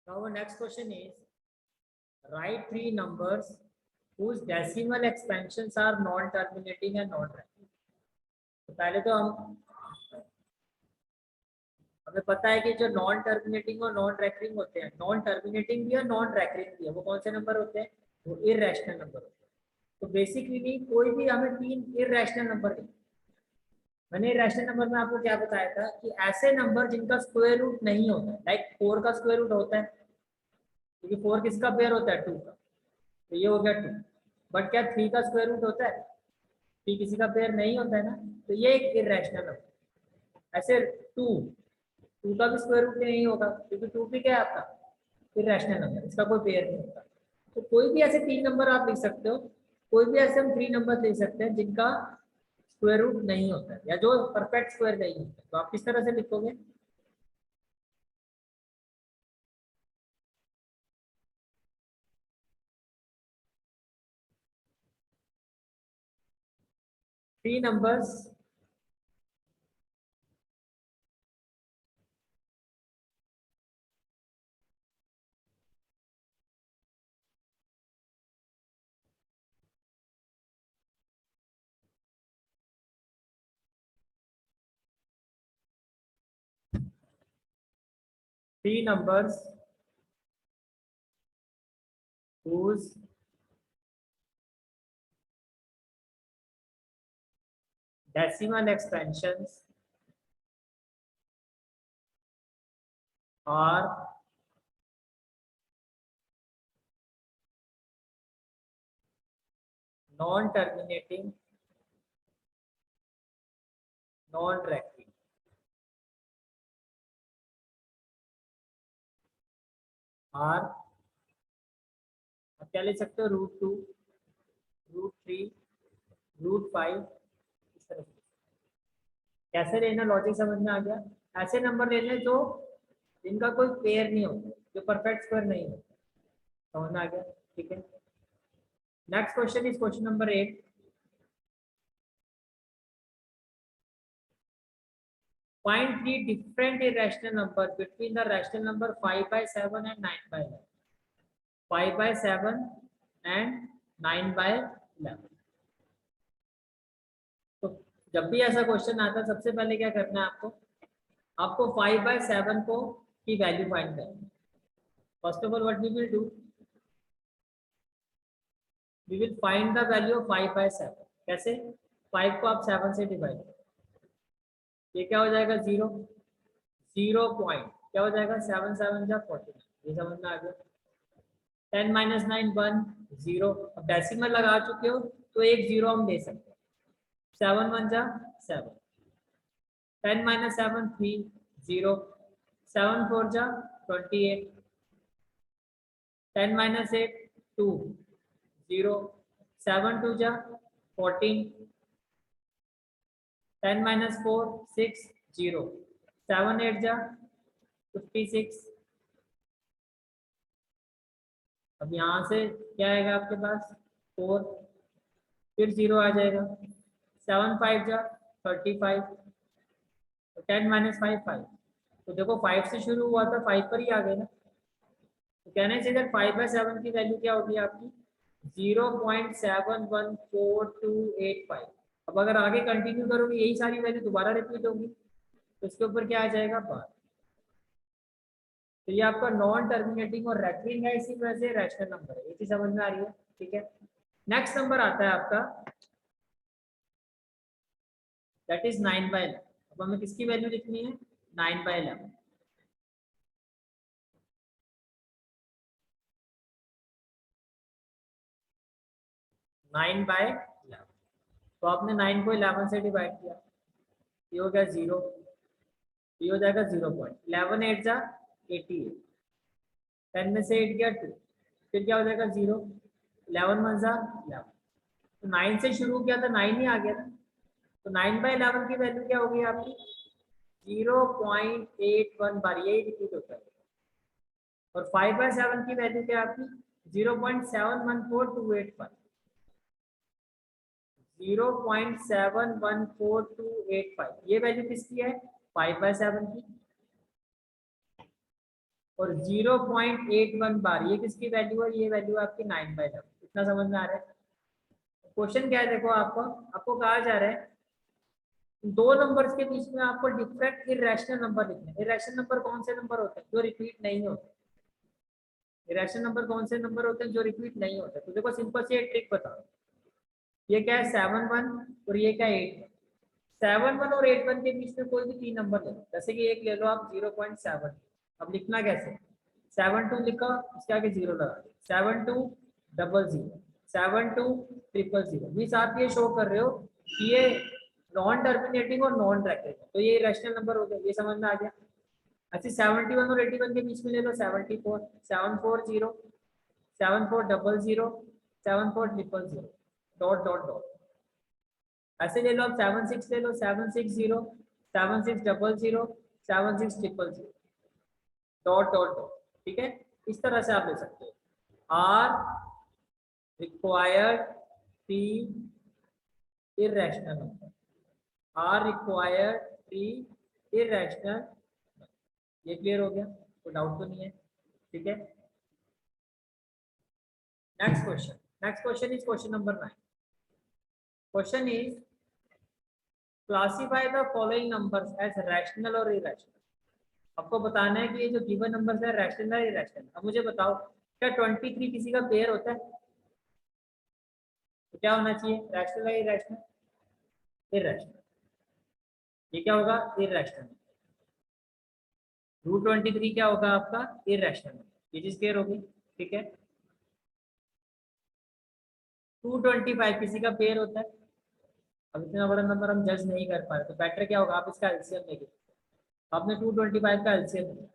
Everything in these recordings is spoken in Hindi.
Now our next question is write three numbers whose decimal expansions are non-terminating and non-recurring. तो पहले तो हमें पता है कि जो नॉन टर्मिनेटिंग और नॉन रैकरिंग होते हैं, नॉन टर्मिनेटिंग भी है नॉन रैकरिंग भी है, वो कौन से नंबर होते हैं? वो इररेशनल नंबर होते हैं। तो बेसिकली कोई भी हमें तीन इररेशनल नंबर दें। मैंने इररेशनल नंबर में आपको क्या बताया था कि ऐसे नंबर जिनका स्क्वायर रूट नहीं होता है, लाइक 4 का स्क्वायर रूट होता है क्योंकि 4 किसका पेयर होता है? 2 का, तो ये हो गया 2। बट क्या 3 का स्क्वायर रूट होता है? 3 किसी का पेयर नहीं होता है ना, तो ये एक इररेशनल नंबर। ऐसे 2 का भी स्क्वायर रूट नहीं होगा क्योंकि 2 भी क्या है आपका? इररेशनल नंबर, इसका कोई पेयर नहीं होता। तो कोई भी ऐसे तीन नंबर आप लिख सकते हो, कोई भी ऐसे हम 3 नंबर लिख सकते हैं जिनका स्क्वायर रूट नहीं होता है या जो परफेक्ट स्क्वायर नहीं होता है। तो आप किस तरह से लिखोगे? Three numbers three numbers whose decimal expansions are non-terminating, non-recurring are, आप क्या ले सकते हो? √2, √3, √5, इस तरह से। कैसे लेना, लॉजिक समझ में आ गया? ऐसे नंबर लेने जो जिनका कोई पेयर नहीं होता, जो परफेक्ट स्क्वायर नहीं होता। समझ में आ गया? ठीक है। Next question is question number 8। Find three different irrational numbers between the rational number 5/7 and 9/11. 5/7 and 9/11. तो जब भी ऐसा क्वेश्चन आता है सबसे पहले क्या करना है आपको? आपको 5/7 को की वैल्यू फाइंड करनी है। First of all what we will do, we will find the value of 5/7। कैसे? 5 को आप 7 से डिवाइड, ये क्या हो जाएगा? 0। 0 पॉइंट क्या हो जाएगा? 7 7 जा 49। ये समझ में आ गया? 10 - 9 1 0। अब डेसिमल लगा चुके हो तो एक 0 हम दे सकते हैं। 7 1 जा 7, 10 - 7 3 0, 7 4 जा 28, 10 - 8 2 0, 7 2 जा 14, 10 - 4 6 0, 7 8 जा 56। अब यहाँ से क्या आएगा आपके पास? 4, फिर 0 आ जाएगा, 7 5 जा 35, 10 - 5 5। तो देखो 5 से शुरू हुआ था, 5 पर ही आ गए ना। तो कहने से इधर 5/7 की वैल्यू क्या होगी आपकी? 0.714285। अब अगर आगे कंटिन्यू करोगे यही सारी वैल्यू दोबारा रिपीट होगी, तो इसके ऊपर क्या आ जाएगा? 12। तो ये आपका नॉन टर्मिनेटिंग और रैकरिंग है, इसी वजह से रैशनल नंबर है। ये चीज समझ में आ रही है? ठीक है। नेक्स्ट नंबर आता है आपका, दैट इज 9/11। अब हमें किसकी वैल्यू लिखनी है? 9/11। 9/11। तो आपने 9 को 11 से डिवाइड किया, ये हो गया 0, ये हो जाएगा 0.11 8 जा 88, 10 में से 8 गया 2, फिर क्या हो जाएगा? 0, 11 1 जा 11। तो 9 से शुरू किया था, 9 ही आ गया ना। तो 9/11 की वैल्यू क्या होगी आपकी? 0.81 बार, यही रिपीट होता है। और 5/7 की वैल्यू क्या है आपकी? 0.714285। 0.714285 ये वैल्यू किसकी है? 5/7 की। और 0.81 बार, ये किसकी वैल्यू है? ये वैल्यू आपकी 9/11। इतना समझ में आ रहा है? क्वेश्चन क्या है देखो, आपको कहा जा रहा है दो नंबर्स के बीच में आपको डिफरेंट इरेशनल नंबर लिखने हैं। इरेशनल नंबर कौन से नंबर होते हैं? जो रिपीट नहीं होते। इरेशनल नंबर कौन से नंबर होते हैं? जो रिपीट नहीं होते। तो देखो सिंपल सी एक ट्रिक बताओ, ये क्या है 7 1 और ये क्या 8 1। 7 1 और 8 1 के बीच में कोई भी तीन नंबर ले लो, जैसे कि एक ले लो आप 0.7। अब लिखना कैसे? 7 2 लिखा, इसके आगे 0 लगा दिया, 7 2 0 0 7 2 0 0 मीन्स आप ये शो कर रहे हो कि ये नॉन टर्मिनेटिंग और नॉन ट्रैकिंग है, तो ये रैशनल नंबर हो गया। ये समझ में आ गया? अच्छा 71 और 81 के बीच में ले लो 74 740 7400 7400 डॉट डॉट डॉट। ऐसे ले लो आप 76 ले लो 760 7600 7600 डॉट डॉट डॉट। ठीक है, इस तरह से आप ले सकते हो। Are required three irrational number, are required three irrational. ये क्लियर हो गया? कोई डाउट तो नहीं है? ठीक है, next question is question number 9। Question is classify the following numbers as rational और इरेशनल। आपको बताना है कि ये जो गिवन नंबर्स है रैशनल है इरेशनल। अब मुझे बताओ, क्या 23 किसी का पेयर होता है? तो क्या होना चाहिए? रैशनल है इरेशनल? इरेशनल। ये क्या होगा? इरेशनल। √23 क्या होगा आपका? इरेशनल। ये चीज क्लियर होगी? ठीक है। 225 किसी का पेयर होता है? अब इतना बड़ा नंबर हम जज नहीं कर पा रहे, तो बेटर क्या होगा? आप इसका एलसीएम लेंगे। आपने 225 का एलसीएम लिया,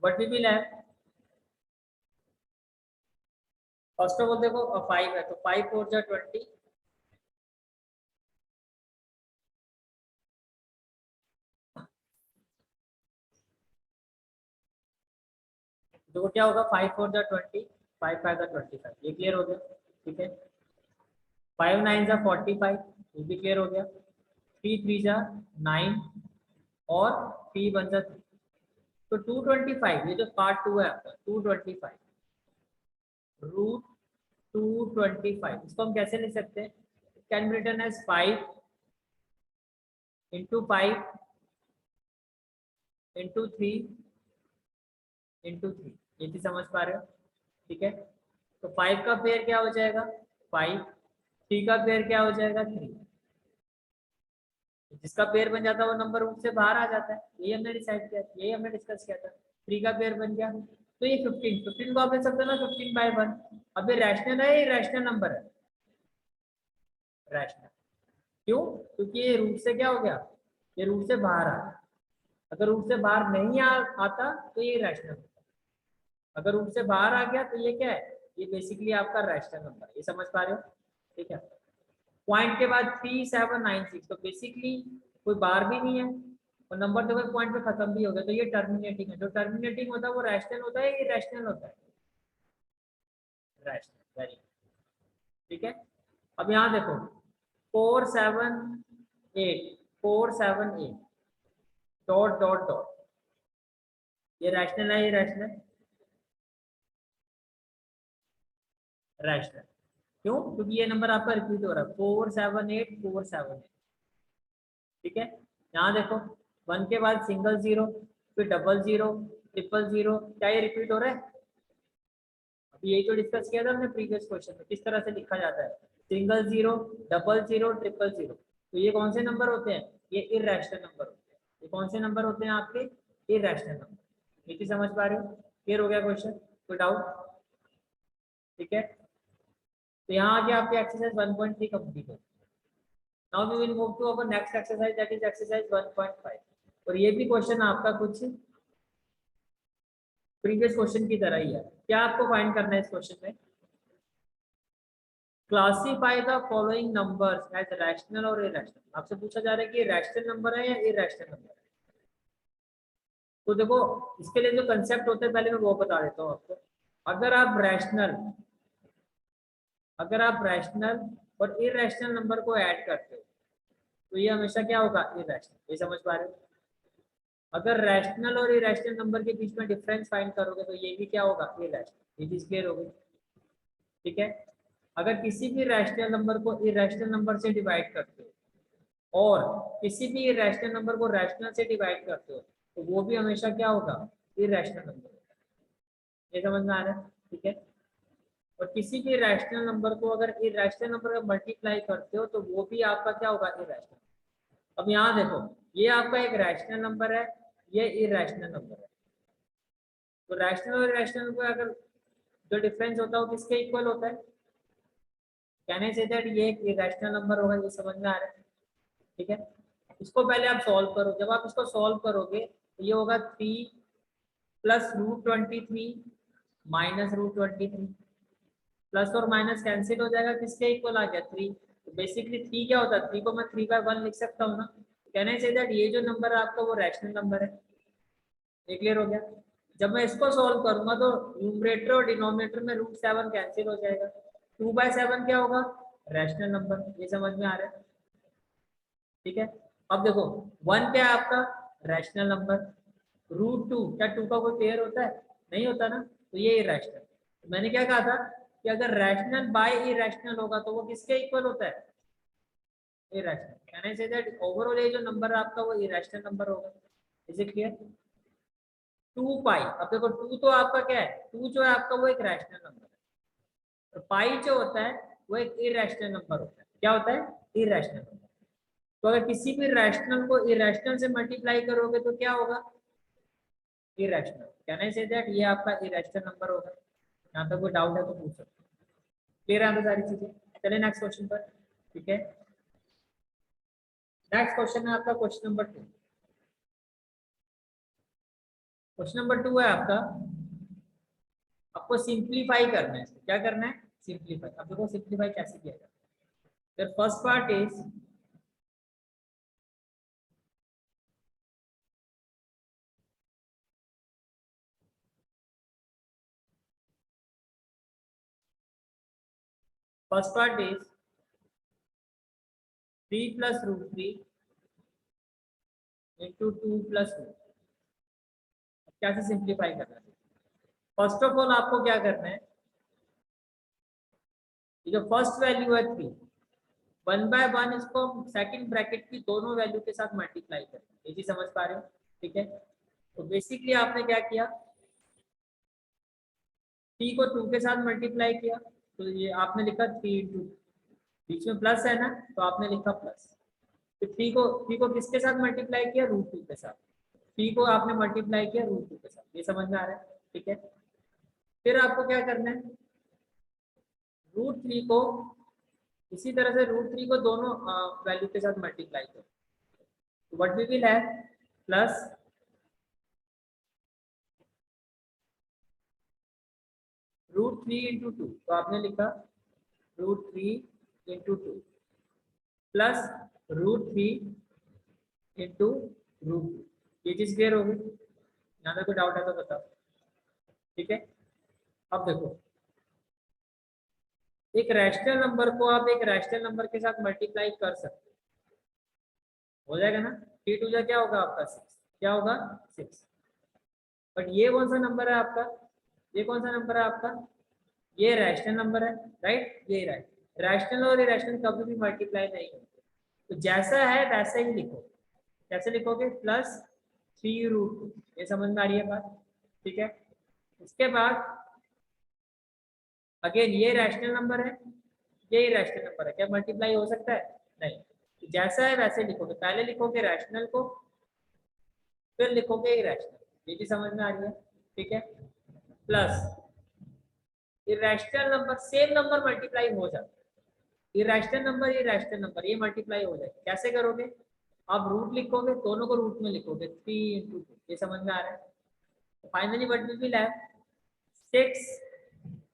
what we will have. First of all देखो 5 है, तो 5 4 जा 20। देखो क्या होगा, 5 4 जा 20, 5 5 जा 25। ये क्लियर हो गया? ठीक है। 5 9 जा 45, ये भी क्लियर हो गया। 3 3 जा 9 और 3 1 जा 3। तो 225, ये जो पार्ट 2 है आपका 225 √225, इसको हम कैसे लिख सकते हैं? Can be written as 5 into 5 into 3 into 3। ये चीज समझ पा रहे हो? ठीक है। तो 5 का पेयर क्या हो जाएगा? 5। 3 का पेयर क्या हो जाएगा? 3। जिसका पेयर बन जाता है वो नंबर रूट से बाहर आ जाता है। यही हमने डिसाइड किया, यही हमने डिस्कस किया था। 3 का पेयर बन गया, तो ये 15 को आप ले सकते हो ना 15/1। अब ये रैशनल है, ये रैशनल नंबर है? रैशनल। क्यों? क्योंकि ये रूट से क्या हो गया? ये रूट से बाहर आ गया। अगर रूट से बाहर नहीं आता तो ये रैशनल। अगर रूट से बाहर आ गया तो ये क्या है? ये बेसिकली आपका रैशनल नंबर। ये समझ पा रहे हो? ठीक है। पॉइंट के बाद 3796, तो बेसिकली कोई बार भी नहीं है और नंबर तो पॉइंट पे खत्म भी हो गया, तो ये टर्मिनेटिंग है। जो टर्मिनेटिंग होता है वो रैशनल होता है, ये रैशनल होता है? रैशनल। वेरी ठीक है। अब यहाँ देखो 4 7 8 डॉट डॉट डॉट, ये रैशनल है, ये रैशनल? रैशनल। क्यों? क्योंकि ये नंबर आपका रिपीट हो रहा है 4 7 8 4 7 8। ठीक है। यहाँ देखो 1 के बाद सिंगल 0, फिर डबल 0, ट्रिपल 0, क्या ये रिपीट हो रहा है? अभी यही तो डिस्कस किया था हमने प्रीवियस क्वेश्चन में, किस तरह से लिखा जाता है। Single 0, double 0, triple 0। तो ये कौन से नंबर होते हैं? ये इररेशनल नंबर होते हैं। ये कौन से नंबर होते हैं आपके? Irrational number. ये चीज समझ पा रहे हो? क्लियर हो गया क्वेश्चन? कोई डाउट? ठीक है। तो यहाँ आगे आपकी एक्सरसाइज 1.3 कंप्लीट है। Now we will move to our next exercise, that is exercise 1.5। और ये भी क्वेश्चन आपका कुछ प्रीवियस क्वेश्चन की तरह ही है। क्या आपको फाइंड करना है इस क्वेश्चन में? Classify the following numbers as rational और इरेशनल। आपसे पूछा जा रहा है कि रैशनल नंबर है या इरेशनल नंबर है। तो देखो इसके लिए जो कंसेप्ट होता है पहले मैं वो बता देता हूँ आपको। अगर आप रैशनल अगर आप रैशनल और इरेशनल नंबर को ऐड करते हो तो ये हमेशा क्या होगा, इरेशनल। ये समझ पा रहे हो? अगर रैशनल और इरेशनल नंबर के बीच में डिफरेंस फाइंड करोगे तो ये भी क्या होगा, इरेशनल। ये चीज क्लियर हो गई? ठीक है। अगर किसी भी रैशनल नंबर को इरेशनल नंबर से डिवाइड करते हो और किसी भी इरेशनल नंबर को रैशनल से डिवाइड करते हो तो वो भी हमेशा क्या होगा, इरेशनल नंबर होगा। ये समझ में आ रहा है? ठीक है। और किसी भी रैशनल नंबर को अगर इरेशनल नंबर का मल्टीप्लाई करते हो तो वो भी आपका क्या होगा, इरेशनल। अब यहाँ देखो, ये आपका एक रैशनल नंबर है, ये इरेशनल नंबर है। तो रैशनल और इरेशनल में अगर जो डिफरेंस होता है वो किसके इक्वल होता है? कहने से दैट ये एक इरेशनल नंबर होगा। ये समझ में आ रहा है? ठीक है। इसको पहले आप सॉल्व करो। जब आप इसको सॉल्व करोगे तो ये होगा 3 प्लस √23 माइनस √23। प्लस और माइनस कैंसिल हो जाएगा, किसके इक्वल आ गया, 3। तो बेसिकली 3 क्या होता है, 3 को मैं 3/1 लिख सकता हूँ ना। कहने से दैट ये जो नंबर है आपका वो रैशनल नंबर है। ये क्लियर हो गया? जब मैं इसको सॉल्व करूंगा तो न्यूमरेटर और डिनोमिनेटर में √7 कैंसिल हो जाएगा। 2/7 क्या होगा, रैशनल नंबर। ये समझ में आ रहा है? ठीक है। अब देखो 1 क्या है आपका, रैशनल नंबर। √2, क्या 2 का कोई पेयर होता है, नहीं होता ना, तो ये इरेशनल। तो मैंने क्या कहा था कि अगर रैशनल बाय इरेशनल होगा तो वो किसके इक्वल होता है, इरेशनल। कहने से दैट ओवरऑल ये जो नंबर है आपका वो इरेशनल नंबर होगा। Is it clear? 2 पाई, अब देखो 2 तो आपका क्या है, 2 जो है आपका वो एक रैशनल नंबर है। तो पाई जो होता है वो एक इरेशनल नंबर होता है। क्या होता है, इरेशनल नंबर। तो अगर किसी भी रैशनल को इरेशनल से मल्टीप्लाई करोगे तो क्या होगा, इरेशनल। कहने से दैट ये आपका इरेशनल नंबर होगा। यहाँ पे कोई डाउट है तो पूछ सकते हो। क्लियर है सारी चीजें? चलिए नेक्स्ट क्वेश्चन पर। ठीक है। नेक्स्ट क्वेश्चन है आपका क्वेश्चन नंबर 2। क्वेश्चन नंबर 2 है आपका, आपको सिंप्लीफाई करना है। इसको क्या करना है, सिंप्लीफाई। अब देखो सिंप्लीफाई कैसे किया जाता है। First part is first part is 3 plus √3 into 2 plus √। कैसे सिंप्लीफाई करना है? फर्स्ट ऑफ ऑल आपको क्या करना है, ये जो फर्स्ट वैल्यू है 3, 1/1 इसको सेकंड ब्रैकेट की दोनों वैल्यू के साथ मल्टीप्लाई करना है। ये चीज समझ पा रहे हो? ठीक है। तो बेसिकली आपने क्या किया, 3 को 2 के साथ मल्टीप्लाई किया तो ये आपने लिखा 3 × 2। बीच में प्लस है ना, तो आपने लिखा प्लस। फिर 3 को किसके साथ मल्टीप्लाई किया, √2 के साथ। 3 को आपने मल्टीप्लाई किया √2 के साथ। ये समझ में आ रहा है? ठीक है। फिर आपको क्या करना है, √3 को इसी तरह से √3 को दोनों वैल्यू के साथ मल्टीप्लाई करो। तो what we will have, plus √3 × 2। तो आपने लिखा √3 × 2 प्लस √3 × √2। ये चीज क्लियर हो गई? यहाँ पे कोई डाउट है तो बताओ। ठीक है। अब देखो, एक रैशनल नंबर को आप एक रैशनल नंबर के साथ मल्टीप्लाई कर सकते हो जाएगा ना। 3 × 2 क्या होगा आपका 6, क्या होगा 6। बट ये कौन सा नंबर है आपका, ये कौन सा नंबर है आपका, ये रैशनल नंबर है, राइट। ये राइट, रैशनल और इरेशनल कभी भी मल्टीप्लाई नहीं होते। तो जैसा है वैसे ही लिखो। कैसे लिखोगे, प्लस 3 √2। ये समझ में आ रही है बात? ठीक है। उसके बाद अगेन ये रैशनल नंबर है, ये रैशनल नंबर है, क्या मल्टीप्लाई हो सकता है, नहीं। तो जैसा है वैसे लिखोगे, पहले लिखोगे रैशनल को फिर लिखोगे इरेशनल। ये भी समझ में आ रही है? ठीक है। Plus irrational number, same number multiply हो जाता है। इरेशनल नंबर ये मल्टीप्लाई हो जाएगा। कैसे करोगे, आप रूट लिखोगे, दोनों को रूट में लिखोगे, 3 × 2। ये समझ में आ रहा है? Finally what we will have, 6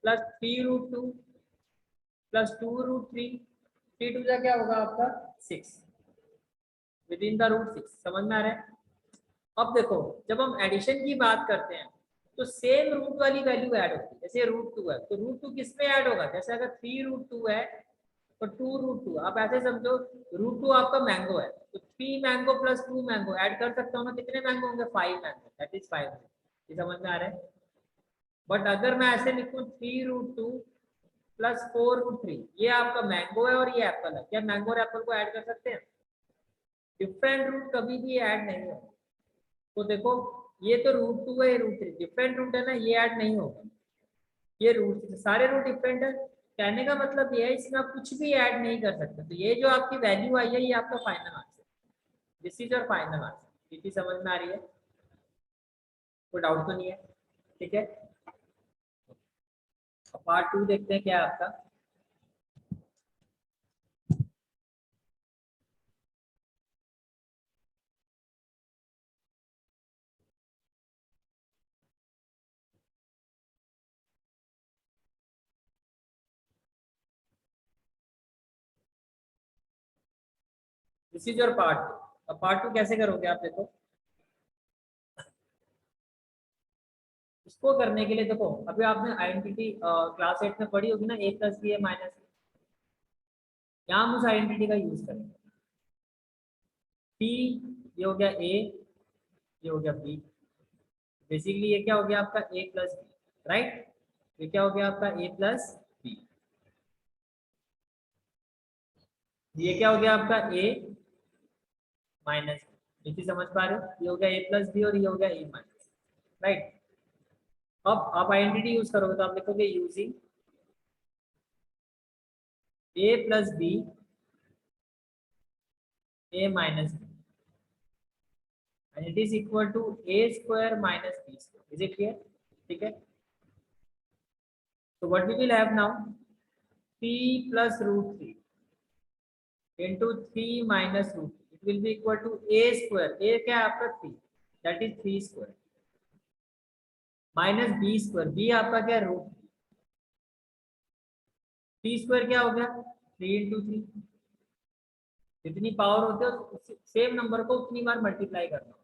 plus 3 √2 plus 2 √3। 3 × 2 क्या होगा आपका 6 विद इन द √6। समझ में आ रहा है? अब देखो, जब हम एडिशन की बात करते हैं तो सेम रूट वाली वैल्यू ऐड होती है। जैसे √2 है तो √2 किस में ऐड होगा, जैसे अगर 3√2 है तो 2√2, आप ऐसे समझो √2 आपका मैंगो है तो 3 मैंगो प्लस 2 मैंगो ऐड कर सकता हूँ मैं, कितने मैंगो होंगे 5 मैंगो, दैट इज 5। ये समझ में आ रहा है। बट अगर मैं ऐसे लिखूँ 3√2 प्लस 4√3, ये आपका मैंगो है और ये एप्पल है, क्या मैंगो और एप्पल को ऐड कर सकते हैं? डिफरेंट रूट कभी भी ऐड नहीं है। तो देखो ये तो √2 है, ये √3 डिफरेंट रूट है ना, ये ऐड नहीं होगा। ये रूट सारे रूट डिफरेंट है, कहने का मतलब ये है इसमें आप कुछ भी ऐड नहीं कर सकते। तो ये जो आपकी वैल्यू आई है ये आपका final answer, this is your final answer. ये समझ में आ रही है, कोई डाउट तो नहीं है? ठीक है, पार्ट 2 देखते हैं क्या है आपका। This is your part 2। अब पार्ट 2 कैसे करोगे आप, देखो इसको करने के लिए देखो अभी आपने आइडेंटिटी क्लास 8 में पढ़ी होगी ना, a plus b a minus, यहाँ हम उस आइडेंटिटी का यूज करेंगे। p ये हो गया a, ये हो गया b, बेसिकली ये क्या हो गया आपका a प्लस बी, राइट। ये क्या हो गया आपका a प्लस बी, ये क्या हो गया आपका a माइनस बी। ये समझ पा रहे हो, ये हो गया a प्लस बी और ये हो गया a माइनस, राइट। अब आप आइडेंटिटी यूज करोगे तो आप लिखोगे using a plus b a minus b and it is equal to a square minus b square. Is it clear? ठीक है, so what we will have now, p plus √3 into 3 minus √3, it will be equal to a square, a क्या है आपका 3, that is 3 square minus b square, b आपका क्या है √3, 3 स्क्वायर क्या हो गया 3 into 3, जितनी पावर होती है सेम नंबर को उतनी बार मल्टीप्लाई करना होता है।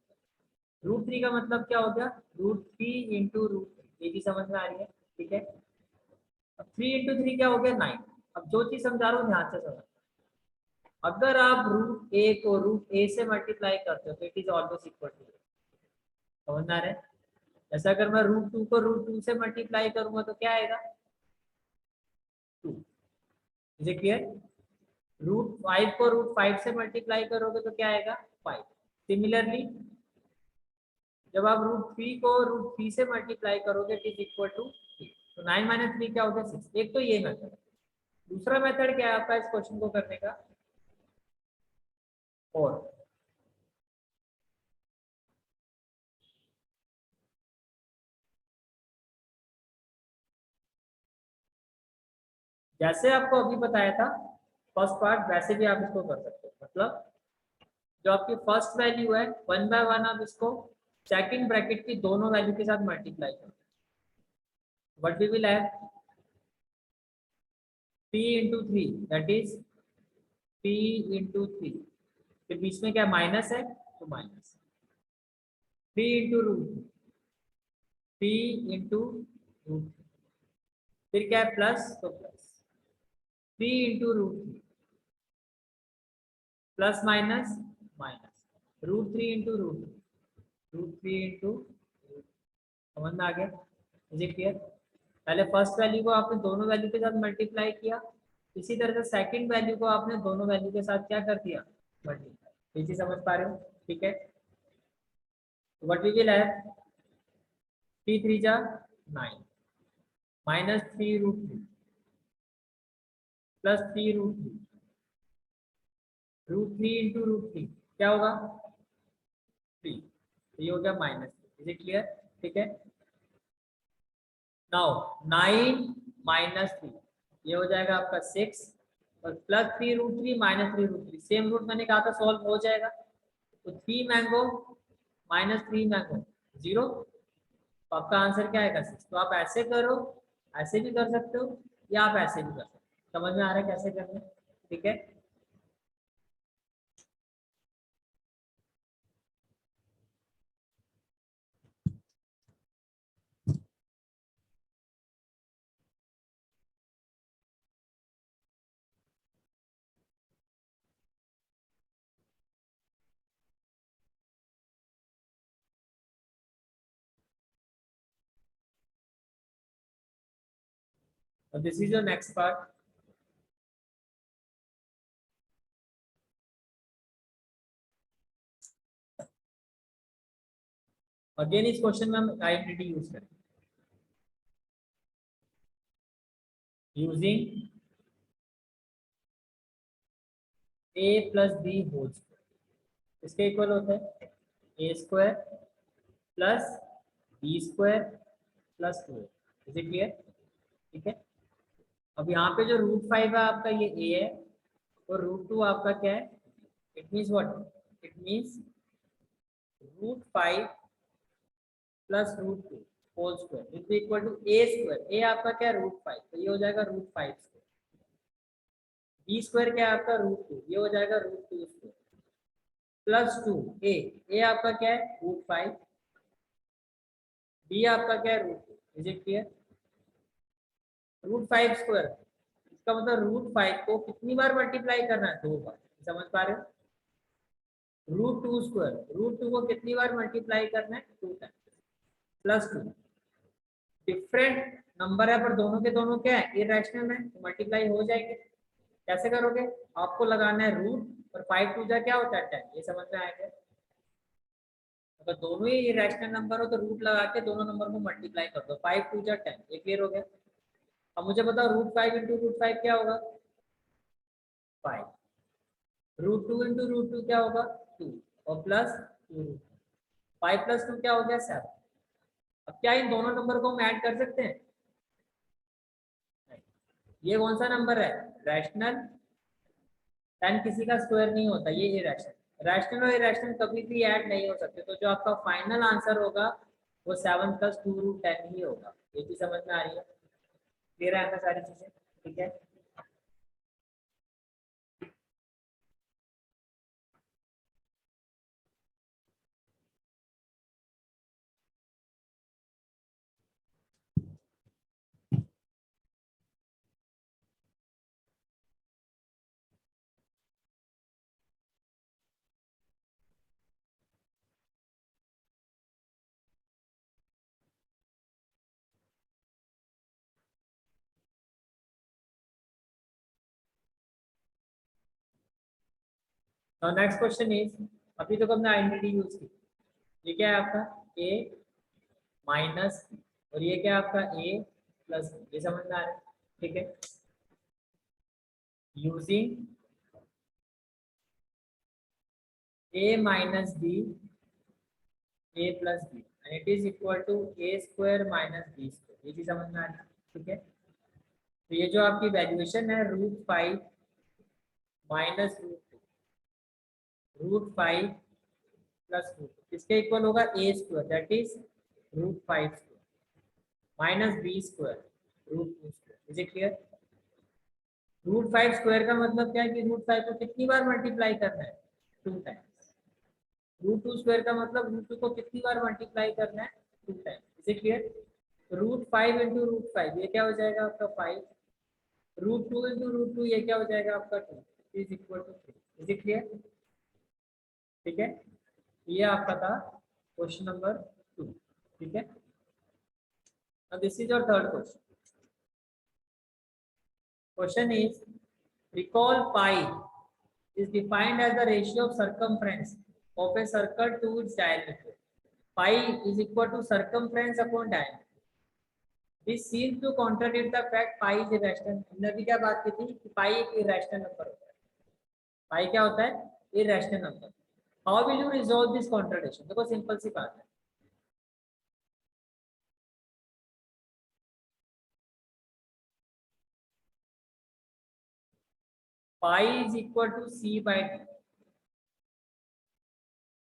√3 का मतलब क्या हो गया √3 into √3, ये भी समझ में आ रही है, ठीक है। अब 3 into 3 क्या हो गया 9। अब जो चीज समझा रहा हूँ ध्यान से समझ, अगर आप √a को √a से मल्टीप्लाई करते हो तो it is always equal to, समझ में आ रहा है। जैसे अगर मैं √2 को √2 से मल्टीप्लाई करूंगा तो क्या आएगा 2, इज इट क्लियर। √5 को √5 से मल्टीप्लाई करोगे तो क्या आएगा 5। सिमिलरली जब आप √3 को √3 से मल्टीप्लाई करोगे इट इज इक्वल टू 3, तो 9 माइनस 3 क्या हो गया 6। एक तो ये मेथड है, दूसरा मेथड क्या है आपका इस क्वेश्चन को करने का, और जैसे आपको अभी बताया था फर्स्ट पार्ट, वैसे भी आप इसको कर सकते हो। मतलब जो आपकी फर्स्ट वैल्यू है 1 बाय 1 आप इसको सेकंड ब्रैकेट की दोनों वैल्यू के साथ मल्टीप्लाई करो, what we will have p into 3 that is p into 3, फिर बीच में क्या माइनस है तो माइनस, 3 into √3, p into √3, फिर क्या है प्लस तो plus 3 into √3 plus minus minus √3 into √3 into, समझ में आ गया, मुझे क्लियर। पहले फर्स्ट वैल्यू को आपने दोनों वैल्यू के साथ मल्टीप्लाई किया, इसी तरह से सेकंड वैल्यू को आपने दोनों वैल्यू के साथ क्या कर दिया मल्टीप्लाई, ये चीज समझ पा रहे हो, ठीक है। What we will have p 3 जा 9 माइनस 3 √3 प्लस 3 √3 इंटू √3 क्या होगा 3, ये हो गया माइनस, इज इट क्लियर, ठीक है। नाउ 9 माइनस 3 ये हो जाएगा आपका 6 और प्लस 3 √3 माइनस 3 √3, सेम रूट मैंने कहा था सॉल्व हो जाएगा। तो 3 मैंगो माइनस 3 मैंगो 0, तो आपका आंसर क्या आएगा 6। तो आप ऐसे करो, ऐसे भी कर सकते हो या आप ऐसे भी कर सकते हो, समझ में आ रहा है कैसे करना है, ठीक है। This is your next part. Again इस क्वेश्चन में हम आइडेंटिटी यूज करें. Using a plus b whole square इसके इक्वल होता है a square plus b square plus 2. Is it clear? ठीक है. अब यहाँ पे जो √5 है आपका ये a है और √2 आपका क्या है? It means what? It means √5 plus √2 whole square is equal to a square. a आपका क्या है? √5, तो ये हो जाएगा √5 स्क्वायर. b स्क्वायर क्या है आपका? √2, ये हो जाएगा √2 स्क्वायर प्लस 2 a आपका क्या है? √5, b आपका क्या है? √2. Is it clear? √5 स्क्वायर इसका मतलब √5 को कितनी बार मल्टीप्लाई करना है? 2 बार. समझ पा रहे हो? √2 स्क्वायर, √2 को कितनी बार मल्टीप्लाई करना है? 2 टाइम प्लस 2. डिफरेंट नंबर है पर दोनों के दोनों क्या है? इरेशनल है, तो मल्टीप्लाई हो जाएंगे. कैसे करोगे? आपको लगाना है रूट और 5 टू जा क्या होता है? 10. ये समझ में आएगा? अगर दोनों ही इरेशनल नंबर हो तो रूट लगा के दोनों नंबर को मल्टीप्लाई कर दो. 5 टू जा 10. ये क्लियर हो गया? अब मुझे बताओ √5 इंटू √5 क्या होगा? 5. √2 इंटू √2 क्या होगा? 2 और प्लस 2. 5 प्लस 2 क्या हो गया? 7. अब क्या इन दोनों नंबर को हम ऐड कर सकते हैं? ये कौन सा नंबर है? रैशनल. 10 किसी का स्क्वायर नहीं होता, ये इरेशनल. रैशनल और इरेशनल कभी भी ऐड नहीं हो सकते, तो जो आपका फाइनल आंसर होगा वो 7 प्लस 2√10 ही होगा. ये चीज समझ में आ रही है? क्लियर है आपका सारी चीजें? ठीक है. तो नेक्स्ट क्वेश्चन इज, अभी तक हमने आइडेंटिटी यूज की. ये क्या है आपका? a माइनस, और ये क्या है आपका? a plus. ये समझ में आ रहा है? ठीक है. Using a minus b a plus b and it is equal to a square minus b square. ये चीज समझ में आ रही है? ठीक है. तो ये जो आपकी वैल्यूएशन है √5 माइनस √5 प्लस इसके इक्वल होगा a square that is √5 square minus b square √2 square. Is it clear? √5 square का मतलब क्या है कि √5 को कितनी बार मल्टीप्लाई करना है? 2 टाइम्स. √2 स्क्वायर का मतलब √2 को कितनी बार मल्टीप्लाई करना है? 2 times. Is it clear? √5 into √5 ये क्या हो जाएगा आपका? 5. √2 इंटू √2 ये क्या हो जाएगा आपका? 2 is equal to 3. Is it clear? ठीक है. ये आपका था क्वेश्चन नंबर 2. ठीक है. Now this is your third question. Question is, recall pi is defined as the ratio of circumference of a circle to its diameter. Pi is equal to circumference upon diameter. This seems to contradict the fact pi is irrational. हमने अभी क्या बात की थी कि pi एक irrational number होता है. pi क्या होता है? Irrational number. How will you resolve this contradiction? देखो सिंपल सी बात है. pi is equal to c by d.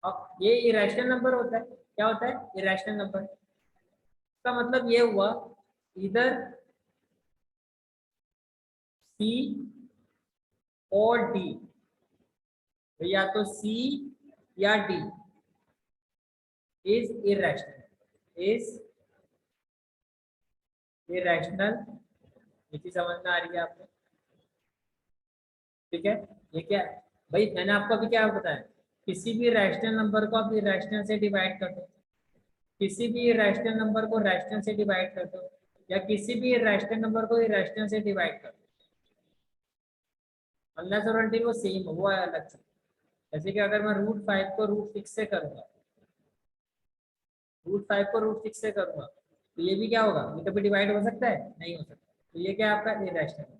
अब ये इरेशनल नंबर होता है. क्या होता है? Irrational number. इसका मतलब ये हुआ इधर c और d, या तो c या d इज इरेशनल. ये चीज समझ में आ रही है आपको? ठीक है. ये क्या है भाई? मैंने आपको अभी क्या बताया? किसी भी रैशनल नंबर को आप इरेशनल से डिवाइड कर दो, किसी भी रैशनल नंबर को रैशनल से डिवाइड कर दो, या किसी भी इरेशनल नंबर को इरेशनल से डिवाइड कर, अनलेस और अनटिल वो सेम हो, वो अलग चीज। जैसे कि अगर मैं √5 को √6 से करूंगा, √5 को √6 से करूंगा, तो ये भी क्या होगा, ये कभी डिवाइड हो सकता है, नहीं हो सकता। तो ये क्या आपका इरेशनल है।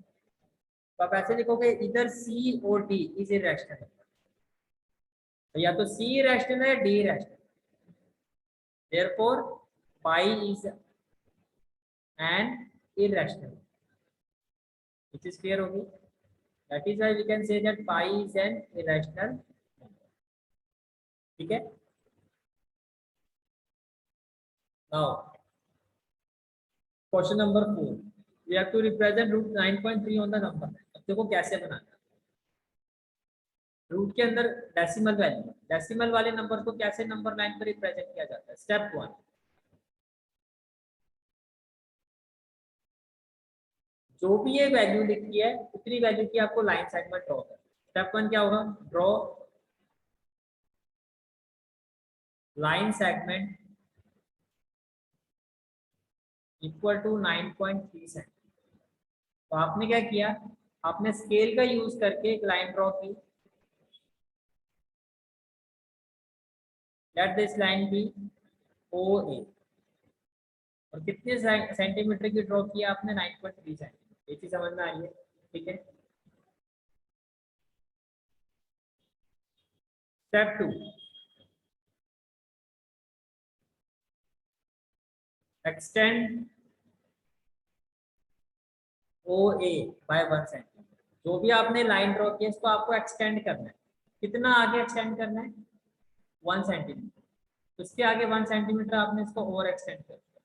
तो आप ऐसे लिखोगे इधर सी और डी इज इरेशनल, तो या तो सी इरेशनल है, D irrational, therefore pi is an irrational, which is clear होगी। That is why we can say that pi is an irrational number. ठीक है। Now question number 4, we have to represent √9.3 on the number। अब देखो कैसे बनाना है। रूट के अंदर डेसिमल वैल्यू, डेसिमल वाले नंबर को कैसे नंबर लाइन पर रिप्रेजेंट किया जाता है। स्टेप 1, जो भी ये वैल्यू लिखी है उतनी वैल्यू की आपको लाइन सेगमेंट ड्रॉ करना। स्टेप 1 क्या होगा, draw line segment equal to 9.3 centimetre. तो आपने क्या किया, आपने स्केल का यूज करके एक लाइन ड्रॉ की। Let this line be OA, और कितने सेंटीमीटर की ड्रॉ किया आपने, 9.3 सेंटीमीटर। ये चीज समझ में आ रही है, ठीक है। Step 2, extend OA by 1 centimetre. जो भी आपने लाइन ड्रॉ की है इसको आपको एक्सटेंड करना है। कितना आगे एक्सटेंड करना है, 1 सेंटीमीटर। उसके आगे 1 सेंटीमीटर आपने इसको और एक्सटेंड कर दिया।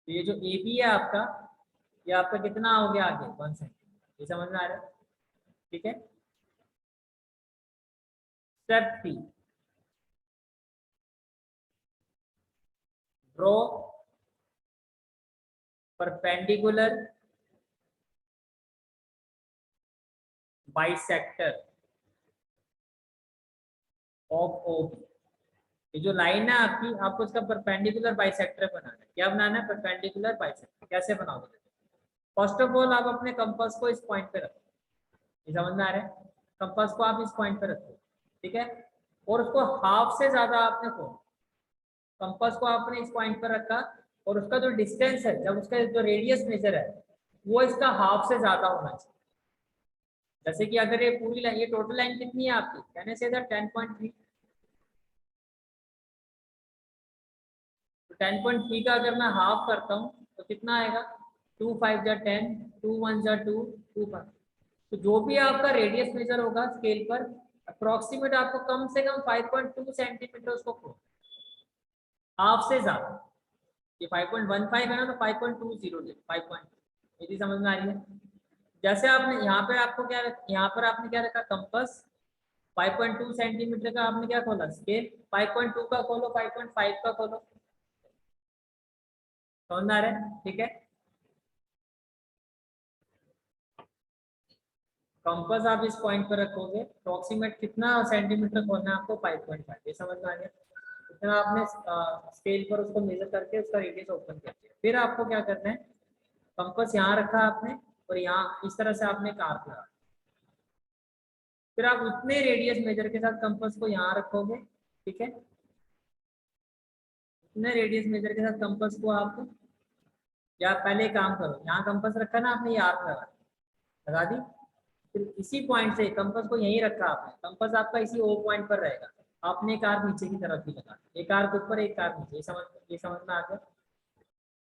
तो ये जो AB है आपका, ये आपका कितना हो गया आगे, 1 सेंटीमीटर। ये समझ में आ रहा है, ठीक है। Step 3, draw perpendicular bisector of OB। ये जो लाइन है आपकी, आपको इसका परपेंडिकुलर बाइसेक्टर बनाना है। क्या बनाना है, परपेंडिकुलर बाइसेक्टर। कैसे बनाओगे, फर्स्ट ऑफ ऑल आप अपने कंपास को इस पॉइंट पे रखो। ये समझ में आ रहा है, कंपास को आप इस पॉइंट पे रखो, ठीक है। और उसको हाफ से ज्यादा आपने खोला, कंपास को आपने इस पॉइंट पर रखा, और उसका जो डिस्टेंस है, जब उसका जो रेडियस मेजर है वो इसका हाफ से ज्यादा होना चाहिए। जैसे कि अगर ये पूरी लाइन, ये टोटल लाइन कितनी है आपकी, कहने से 10.3, तो 10.3 का अगर मैं हाफ करता हूँ तो कितना आएगा, 2 5 जा 10, 2 1 जा 2, 2 5। तो जो भी आपका रेडियस मेजर होगा स्केल पर, अप्रोक्सीमेट आपको कम से कम 5.2 सेंटीमीटर उसको खोलना, हाफ से ज्यादा। ये 5.15 है ना, तो 5.20 ले, 5. यदि समझ में आ रही है। जैसे आपने यहाँ पे आपको क्या यहाँ पर आपने क्या रखा, कंपास 5.2 सेंटीमीटर का आपने क्या खोला, स्केल 5.2 का खोलो, 5.5 का खोलो, समझ में आ रहा है, ठीक है। कंपास आप इस पॉइंट पर रखोगे, अप्रोक्सीमेट कितना सेंटीमीटर खोलना है आपको, 5.5। ये समझ में आ गया। इतना आपने स्केल पर उसको मेजर करके उसका रेडियस ओपन कर दिया। फिर आपको क्या करना है, कंपास यहाँ रखा आपने, और यहाँ इस तरह से आपने कार्क लगा। फिर आप उतने रेडियस मेजर के साथ कंपास को यहाँ रखोगे, ठीक है। उतने रेडियस मेजर के साथ कंपास को आप, या पहले काम करो, यहाँ कंपास रखा ना आपने, ये आर्क लगा दी। फिर इसी पॉइंट से कंपास को यहीं रखा आपने, कंपास आपका इसी O पॉइंट पर रहेगा। आपने एक आर्क नीचे की तरफ भी लगा, एक आर्क ऊपर, एक आर्क नीचे। ये समझ में आ गया।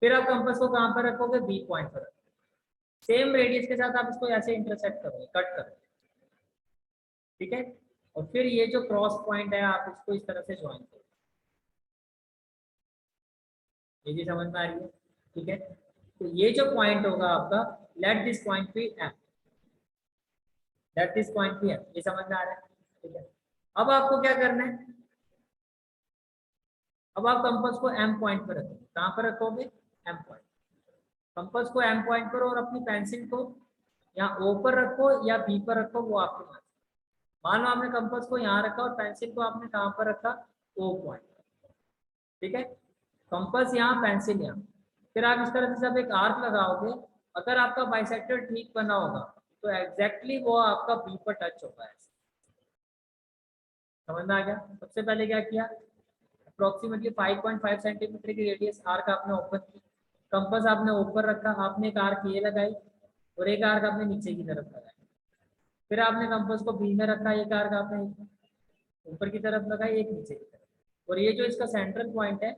फिर आप कंपास को कहाँ पर रखोगे, B पॉइंट पर रखोगे। सेम रेडियस के साथ आप इसको ऐसे इंटरसेक्ट करोगे, कट करोगे, ठीक है। और फिर ये जो क्रॉस पॉइंट है आप इसको इस तरह से ज्वाइन करो। ये भी समझ में आ रही है, ठीक है। तो ये जो पॉइंट होगा आपका, let this point be M, let this point be M। ये समझ में आ रहा है, ठीक है। अब आपको क्या करना है, अब आप कंपास को M पॉइंट पर रखोगे। कहाँ पर रखोगे, M पॉइंट। कंपास को M पॉइंट पर, और अपनी पेंसिल को या O पर रखो या B पर रखो, वो आपके पास। मान लो आपने कंपास को यहाँ रखा और पेंसिल को आपने कहाँ पर रखा, O पॉइंट, ठीक है। कंपास यहाँ, पेंसिल यहाँ, फिर आप इस तरह से जब एक आर्क लगाओगे, अगर आपका बाइसेक्टर ठीक बना होगा तो एग्जैक्टली वो आपका बी पर टच होगा। समझ में आ गया? सबसे पहले क्या किया, अप्रोक्सीमेटली 5.5 सेंटीमीटर की रेडियस आर्क आपने ओपन की, कंपास आपने ऊपर रखा, आपने एक आर्क ये लगाई और एक आर्क आपने नीचे की तरफ लगाई। फिर आपने कंपास को बी में रखा, एक आर्क आपने ऊपर की तरफ लगाई, एक नीचे की तरफ, और ये जो इसका सेंट्रल पॉइंट है,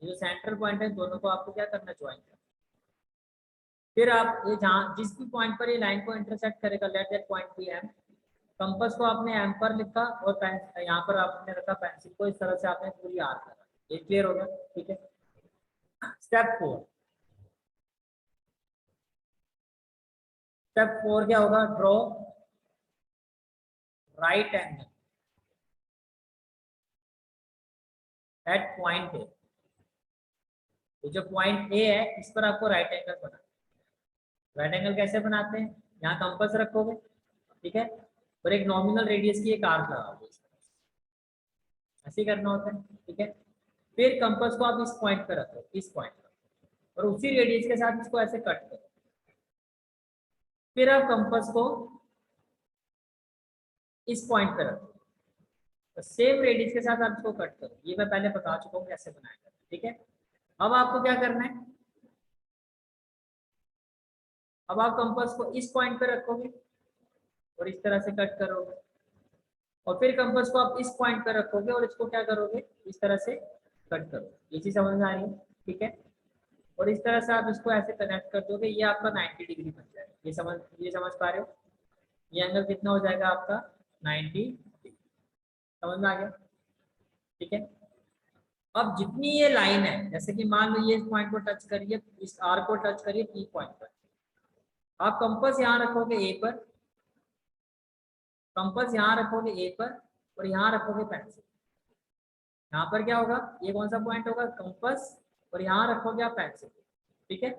ये जो सेंट्रल पॉइंट है, दोनों को आपको क्या करना, ज्वाइन करना। फिर आप ये जहाँ जिस भी पॉइंट पर ये लाइन को इंटरसेक्ट करेगा, let that point be M, compass को आपने एम पर लिखा और यहाँ पर आपने रखा पेंसिल को, इस तरह से आपने पूरी आर्क करा। ये क्लियर हो गया? ठीक है। स्टेप 4, स्टेप 4 क्या होगा, draw right angle at point A. ये जो पॉइंट ए है, इस पर आपको राइट एंगल बनाना। राइट एंगल कैसे बनाते हैं, यहाँ कंपास रखोगे, ठीक है, और एक नॉमिनल रेडियस की एक आर्क लगाओगे, ऐसे ही करना होता है, ठीक है। फिर कंपास को आप इस पॉइंट पर रखो, इस पॉइंट पर, और उसी रेडियस के साथ इसको ऐसे कट करो। फिर आप कंपास को इस पॉइंट पर रखो, तो सेम रेडियस के साथ आप इसको कट करो। ये मैं पहले बता चुका हूँ कैसे बनाया, ठीक है। अब आपको क्या करना है, अब आप कंपास को इस पॉइंट पे रखोगे और इस तरह से कट करोगे, और फिर कंपास को आप इस पॉइंट पे रखोगे और इसको क्या करोगे, इस तरह से कट करोगे। ये चीज समझ में आ रही है? ठीक है। और इस तरह से आप इसको ऐसे कनेक्ट कर दोगे, ये आपका 90 डिग्री बन जाएगा। ये समझ पा रहे हो? ये एंगल कितना हो जाएगा आपका, 90 डिग्री। समझ में आ गया? ठीक है। अब जितनी ये लाइन है, जैसे कि मान लो ये इस पॉइंट को टच करिए, इस आर को टच करिए पी पॉइंट पर, आप कंपास यहाँ रखोगे ए पर, कंपास यहाँ रखोगे ए पर, और यहाँ रखोगे पेंसिल। यहाँ पर क्या होगा, ये कौन सा पॉइंट होगा, कंपास, और यहाँ रखोगे आप पेंसिल, ठीक है।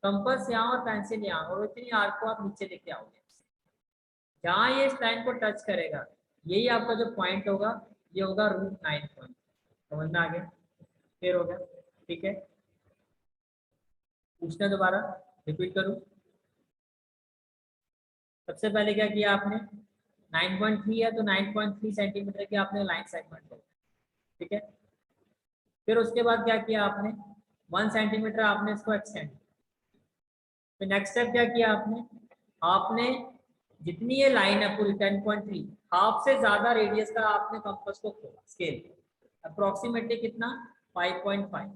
कंपास यहाँ और पेंसिल यहाँ, और इतनी आर्क को आप नीचे लेके आओगे। जहाँ ये इस लाइन को टच करेगा, यही आपका जो पॉइंट होगा, ये होगा √9 पॉइंट। समझ में आ गया? क्लियर हो गया? ठीक है। पूछना दोबारा, रिपीट करूँ? सबसे पहले क्या किया आपने, 9.3 है तो 9.3 सेंटीमीटर की आपने लाइन सेगमेंट लो, ठीक है। फिर उसके बाद क्या किया आपने, 1 सेंटीमीटर आपने इसको एक्सटेंड। फिर नेक्स्ट स्टेप क्या किया आपने, आपने जितनी ये लाइन है पूरी 10.3, हाफ से ज्यादा रेडियस का आपने कंपास को खोला, स्केल अप्रोक्सीमेटली कितना, 5.5।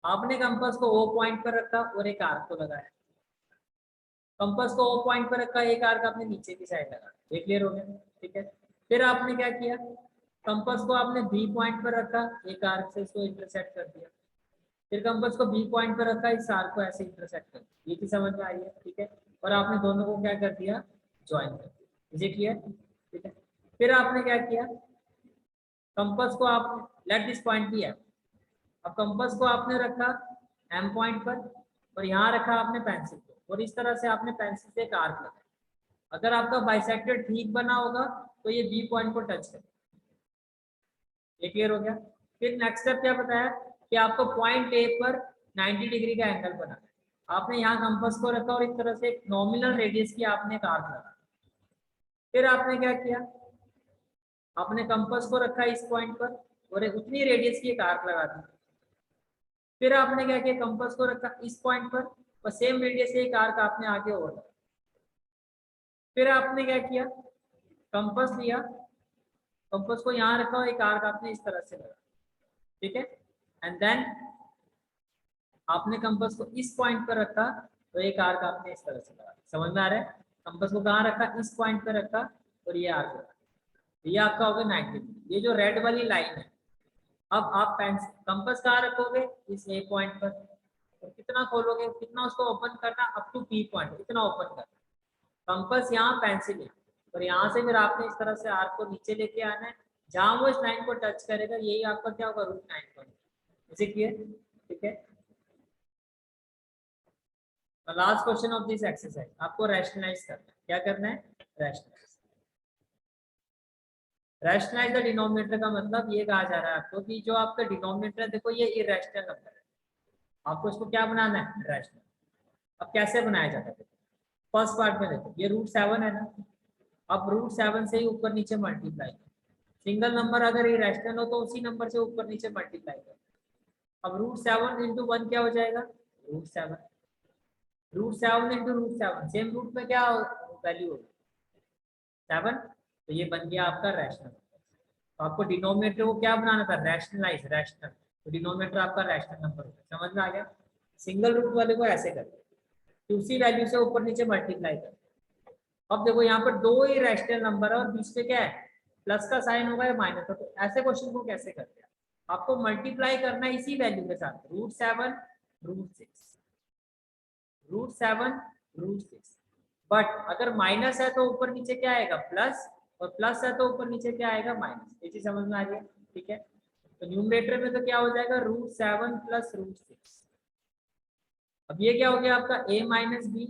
आपने कंपास को ओ पॉइंट पर रखा और एक आर्क को लगाया, कंपास को ओ पॉइंट पर रखा, एक आर्क आपने नीचे की साइड लगा। ये क्लियर हो गया? ठीक है। फिर आपने क्या किया, कंपास को आपने बी पॉइंट पर रखा, एक आर्क से इसको इंटरसेक्ट कर दिया। फिर कंपास को बी पॉइंट पर रखा, इस आर्क को ऐसे इंटरसेक्ट कर दिया। ये चीज समझ में आई है? ठीक है। और आपने दोनों को क्या कर दिया, ज्वाइन कर दिया। Is it clear? ठीक है। फिर आपने क्या किया, कंपास को आप let this point be M, अब कंपास को आपने रखा एम पॉइंट पर, और यहाँ रखा आपने पेंसिल को, और इस तरह से आपने पेंसिल से एक आर्क लगाया। अगर आपका बाइसेक्टर ठीक बना होगा तो ये बी पॉइंट को टच करे। ये क्लियर हो गया? फिर नेक्स्ट स्टेप क्या बताया कि आपको पॉइंट ए पर 90 डिग्री का एंगल बनाना है। आपने यहाँ कंपास को रखा और इस तरह से नॉमिनल रेडियस की आपने एक आर्क लगाया। फिर आपने क्या किया, आपने कंपास को रखा इस पॉइंट पर और उतनी रेडियस की एक आर्क लगा दी। फिर आपने क्या किया, कंपास को रखा इस पॉइंट पर और सेम रेडियस से एक आर्क आपने आगे और लगाया। फिर आपने क्या किया, कंपास लिया, कंपास को यहाँ रखा और एक आर्क आपने इस तरह से लगा, ठीक है। एंड देन आपने कंपास को इस पॉइंट पर रखा तो एक आर्क आपने इस तरह से लगा। समझ में आ रहा है? कंपास को कहाँ रखा, इस पॉइंट पर रखा और ये आर्क लगा। ये आपका हो गया 90 डिग्री। ये जो रेड वाली लाइन है, अब आप पेंसिल कंपास कहाँ रखोगे, इस ए पॉइंट पर, और कितना खोलोगे, कितना उसको ओपन करना, अप टू पी पॉइंट, इतना ओपन करना। कंपास यहाँ, पेंसिल यहाँ, और यहाँ से फिर आपने इस तरह से आर्क को नीचे लेके आना है। जहां वो इस लाइन को टच करेगा, यही आपका क्या होगा, √9 पॉइंट। इसे क्लियर? ठीक है। Last question of this exercise, आपको रैशनलाइज करना है। क्या करना है, रैशनलाइज। रैशनलाइज द डिनोमिनेटर का मतलब ये कहा जा रहा है आपको कि जो आपका डिनोमिनेटर है, देखो ये इरेशनल नंबर है, आपको इसको क्या बनाना है, रैशनल। अब कैसे बनाया जाता है, फर्स्ट पार्ट में देखो ये √7 है ना, अब √7 से ही ऊपर नीचे मल्टीप्लाई करो। सिंगल नंबर अगर ये रैशनल हो तो उसी नंबर से ऊपर नीचे मल्टीप्लाई करो। अब √7 इंटू 1 क्या हो जाएगा, √7। √7 इंटू √7 सेम रूट में क्या वैल्यू होगी, 7। तो ये बन गया आपका रैशनल। तो आपको डिनोमिनेटर को क्या बनाना था, रैशनलाइज, रैशनल। तो डिनोमिनेटर आपका रैशनल नंबर होगा, समझ में आ गया। सिंगल रूट वाले को ऐसे करते हैं, उसी वैल्यू से ऊपर नीचे मल्टीप्लाई करते। अब देखो यहाँ पर दो ही रैशनल नंबर है और बीच में क्या है, प्लस का साइन होगा या माइनस का। तो ऐसे क्वेश्चन को कैसे करते हैं, आपको मल्टीप्लाई करना है इसी वैल्यू के साथ, √7 √6, √7 √6। बट अगर माइनस है तो ऊपर नीचे क्या आएगा, प्लस, और प्लस है तो ऊपर नीचे क्या आएगा, माइनस। ये चीज समझ में आ रही है, ठीक है। तो न्यूमरेटर में तो क्या हो जाएगा, √7 प्लस √6। अब ये क्या हो गया आपका a माइनस बी,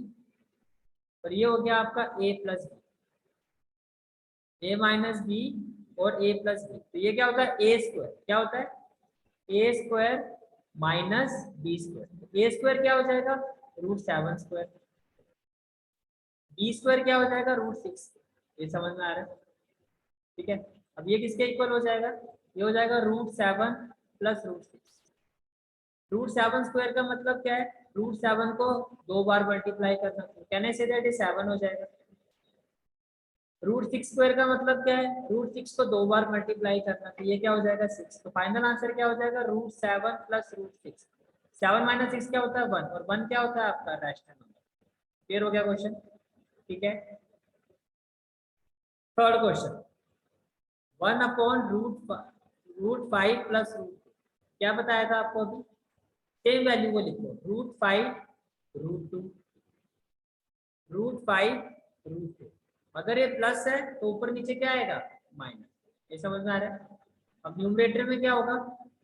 और ये हो गया आपका a plus b, a minus b और a प्लस बी। तो ये क्या होता है, a स्क्वायर, क्या होता है a square minus b square. a square क्या हो जाएगा, √7 स्क्वायर, बी स्क्वायर क्या हो जाएगा, √6। ये समझ में आ रहा है, ठीक है। अब ये किसके इक्वल हो जाएगा, ये हो जाएगा √7 प्लस √6। √7 स्क्वायर का मतलब क्या है, √7 को 2 बार मल्टीप्लाई करना, कहने से दैट 7 हो जाएगा। √6 स्क्वायर का मतलब क्या है, √6 को 2 बार मल्टीप्लाई करना, तो ये क्या हो जाएगा, 6। तो फाइनल आंसर क्या हो जाएगा, √7 प्लस √6। 7 माइनस 6 क्या होता है, 1, और 1 क्या होता है आपका रैशनल नंबर। क्लियर हो गया क्वेश्चन, ठीक है। Third question, 1/√5 plus √2। क्या बताया था आपको अभी, सेम वैल्यू को लिखो, √5 √2, √5 √2। अगर ये प्लस है तो ऊपर नीचे क्या आएगा, माइनस। ये समझ में आ रहा है। अब न्यूमरेटर में क्या होगा,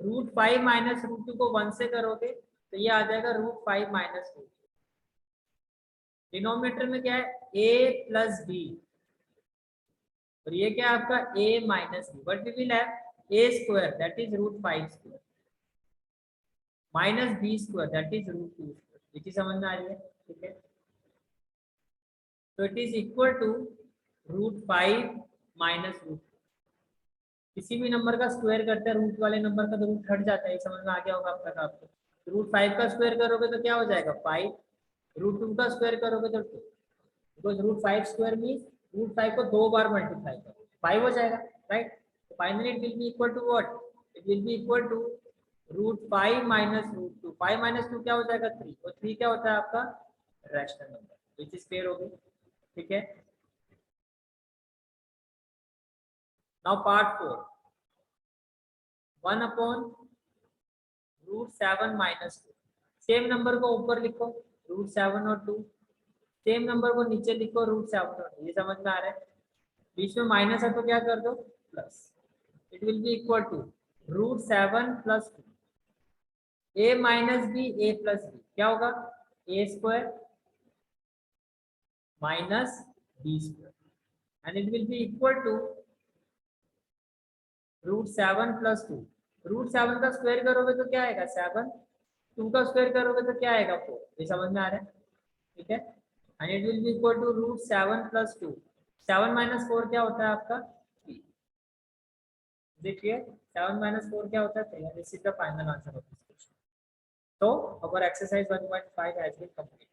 √5 माइनस √2 को 1 से करोगे तो ये आ जाएगा √5 माइनस √2। डिनोमिनेटर में क्या है, a प्लस बी, और ये क्या है आपका a minus b. But we will have a square that is √5 square minus b square that is √2 square. ये चीज समझ में आ रही है, ठीक है। तो it is equal to √5 minus √2। किसी भी नंबर का स्क्वायर करते हैं रूट वाले नंबर का तो रूट हट जाता है, ये समझ में आ गया होगा अब तक आपको। √5 का स्क्वायर करोगे तो क्या हो जाएगा, 5। √2 का स्क्वायर करोगे तो 2, बिकॉज √5 स्क्वायर मीन्स √5 को 2 बार मल्टीप्लाई करो, 5 हो जाएगा, राइट। तो finally it will be equal to what, it will be equal to √5 minus √2। 5 minus 2 क्या हो जाएगा, 3, और 3 क्या होता है आपका rational number, which is clear हो गई, ठीक है। Now part 4, 1/√7 minus 2। Same number को ऊपर लिखो, √7 और 2, सेम नंबर को नीचे लिखो, √7 और 2। ये समझ में आ रहा है। बीच में माइनस है तो क्या कर दो, plus. It will be equal to √7 plus 2, a minus b, a plus b, क्या होगा, a square minus b square, and it will be equal to √7 plus 2। √7 का स्क्वायर करोगे तो क्या आएगा, 7। 2 का स्क्वायर करोगे तो क्या आएगा, 4। ये समझ में आ रहा है, ठीक है। And it will be equal to √7 plus 2। 7 minus 4 क्या होता है आपका, 3। देखिए 7 माइनस 4 क्या होता है, 3। This is the final answer of this question. So our exercise 1.5 has been completed.